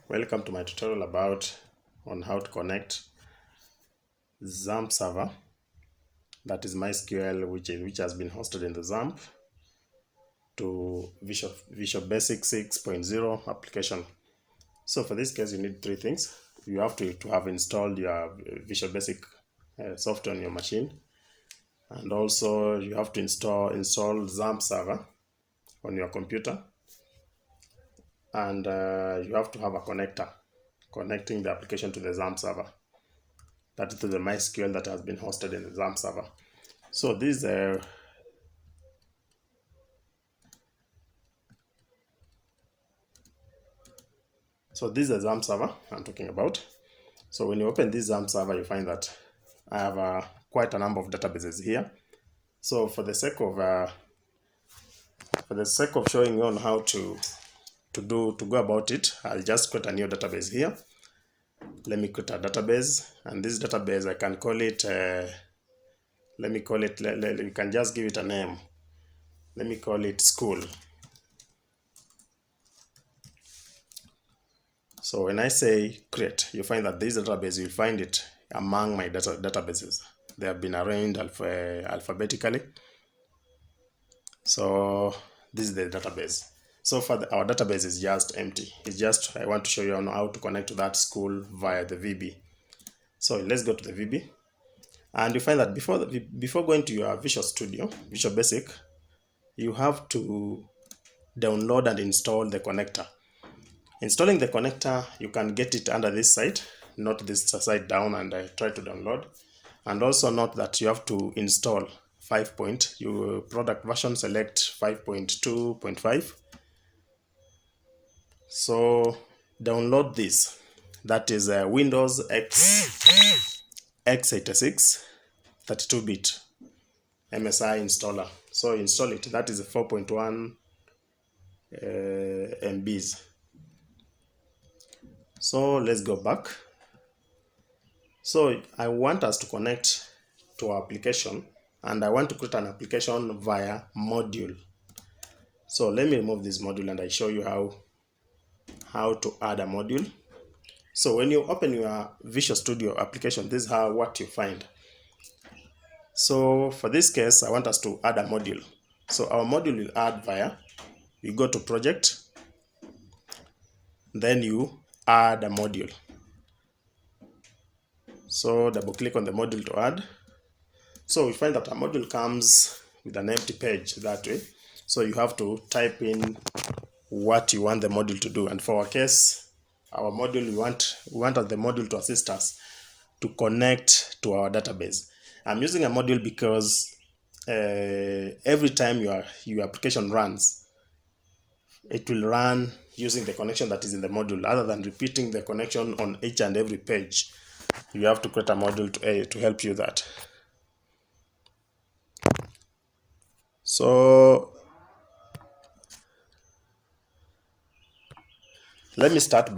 Welcome to my tutorial on how to connect Xammp server, that is Mysql, which has been hosted in the Xammp, to Vb6 6.0 application. So for this case, you need three things. You have to have installed your Vb6 software on your machine, and also you have to install Xammp server on your computer, and you have to have a connector connecting the application to the Xammp server, that is to the Mysql that has been hosted in the Xammp server. So this is the Xammp server I'm talking about. So when you open this Xammp server, you find that I have quite a number of databases here. So for the sake of showing you on how to go about it, I'll just create a new database here. Let me create a database, and this database, I can call it, we can just give it a name. Let me call it school. So when I say create, you find that this database, you'll find it among my databases. They have been arranged alphabetically. So this is the database. So far, our database is just empty. It's just, I want to show you how to connect to that school via the VB. So let's go to the VB. And you find that before going to your Visual Studio, Visual Basic, you have to download and install the connector. Installing the connector, you can get it under this site. Note this site down, and I try to download. And also note that you have to install your product version, select 5.2.5. So download this. That is Windows x86 32-bit MSI installer. So install it. That is 4.1 MBs. So let's go back. So I want us to connect to our application, and I want to create an application via module. So let me remove this module, and I show you how to add a module. So when you open your Visual Studio application, this is what you find. So for this case, I want us to add a module. So our module will add via, you go to project, then you add a module. So double click on the module to add. So we find that a module comes with an empty page that way. So you have to type in what you want the module to do. And for our case, our module, we want the module to assist us to connect to our database. I'm using a module because every time your application runs, it will run using the connection that is in the module. Other than repeating the connection on each and every page, you have to create a module to help you that. So let's start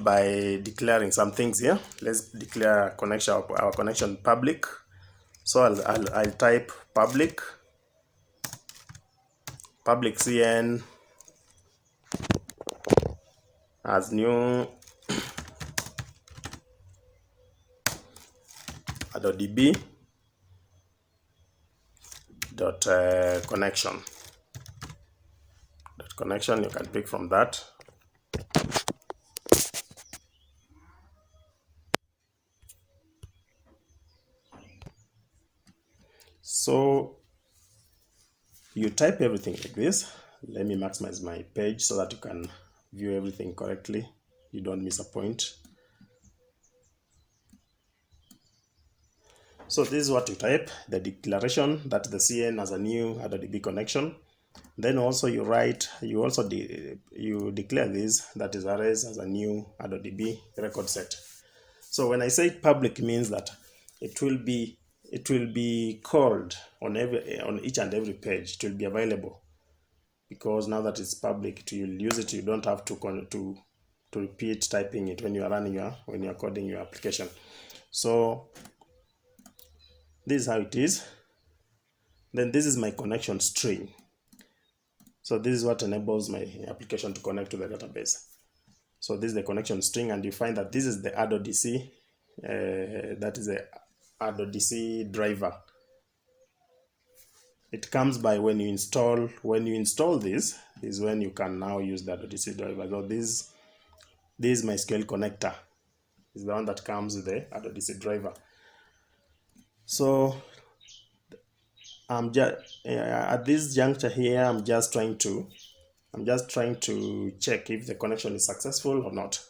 by declaring some things here. Let's declare our connection public. So I'll type public cn as new .db connection. You can pick from that. So you type everything like this. Let me maximize my page so that you can view everything correctly. You don't miss a point. So this is what you type, the declaration, that the CN as a new DB connection. Then also you declare this, that is arrays as a new DB record set. So when I say public, means that it will be called on each and every page. It will be available, because now that it's public, you'll use it. You don't have to repeat typing it when you are coding your application. So this is how it is. Then this is my connection string. So this is what enables my application to connect to the database. So this is the connection string, and you find that this is the add.dc, that is the add.dc driver. It comes by when you install this is when you can now use the add.dc driver. So this Mysql connector is the one that comes with the add.dc driver. So I'm just at this juncture here, I'm just trying to check if the connection is successful or not.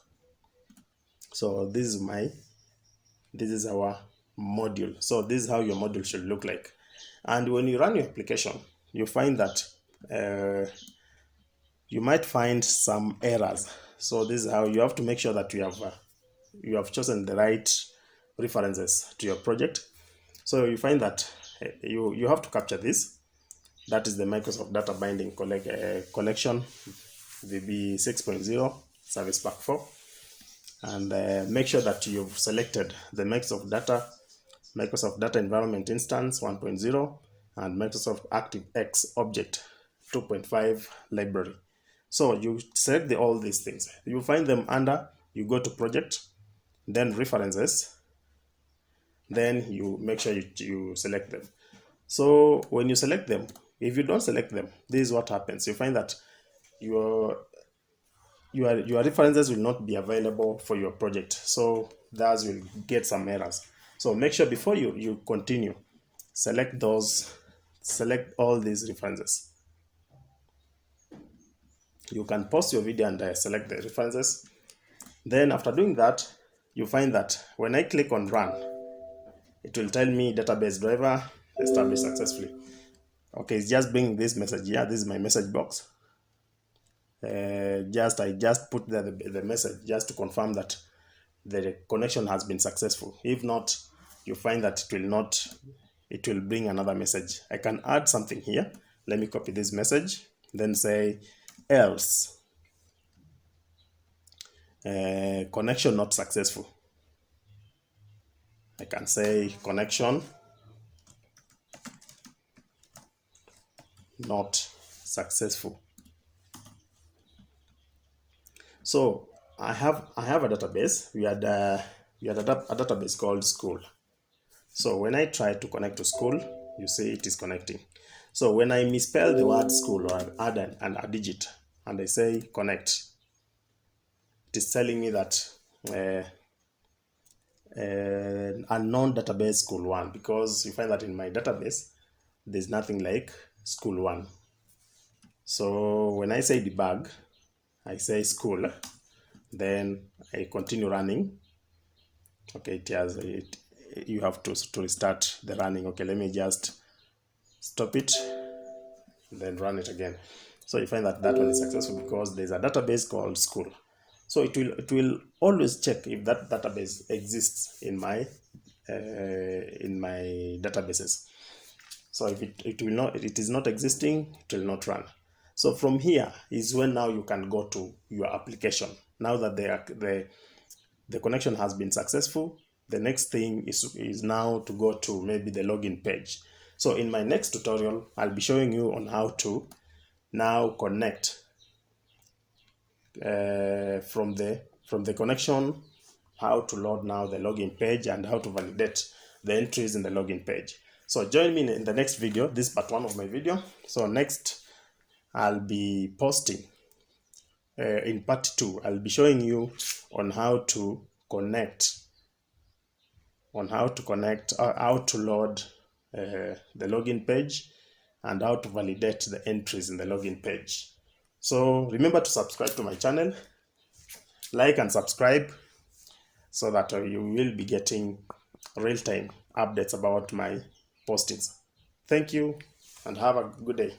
So this is our module. So this is how your module should look like. And when you run your application, you find that you might find some errors. So this is how you have to make sure that you have chosen the right references to your project. So you find that you have to capture this. That is the Microsoft Data Binding collection Vb6.0 Service Pack 4. And make sure that you've selected the Microsoft Data Environment Instance 1.0 and Microsoft ActiveX Object 2.5 library. So you select all these things. You find them under, you go to project, then references, then you make sure you select them. So when you select them, if you don't select them, this is what happens. You find that your references will not be available for your project. So thus will get some errors. So make sure before you continue, select all these references. You can pause your video and select the references. Then after doing that, you find that when I click on run, it will tell me database driver established successfully. Okay, it's just bringing this message here. This is my message box. I just put the message just to confirm that the connection has been successful. If not, you find that it will bring another message. I can add something here. Let me copy this message, then say else connection not successful. I can say connection not successful. So I have a database. We had a database called school. So when I try to connect to school, you see it is connecting. So when I misspell the word school or add a digit and I say connect, it is telling me that unknown database school 1, because you find that in my database there's nothing like school 1. So when I say debug, I say school, then I continue running. Okay, you have to restart the running. Okay, let me just stop it, then run it again. So you find that one is successful because there's a database called school. So it will always check if that database exists in my databases. So if it is not existing, it will not run. So from here is when now you can go to your application. Now that the connection has been successful, the next thing is now to go to maybe the login page. So in my next tutorial, I'll be showing you on how to now connect from the connection, how to load now the login page and how to validate the entries in the login page. So join me in the next video. This is part 1 of my video. So next I'll be posting in part 2. I'll be showing you on how to connect, how to load the login page and how to validate the entries in the login page. So remember to subscribe to my channel, like and subscribe, so that you will be getting real-time updates about my postings. Thank you and have a good day.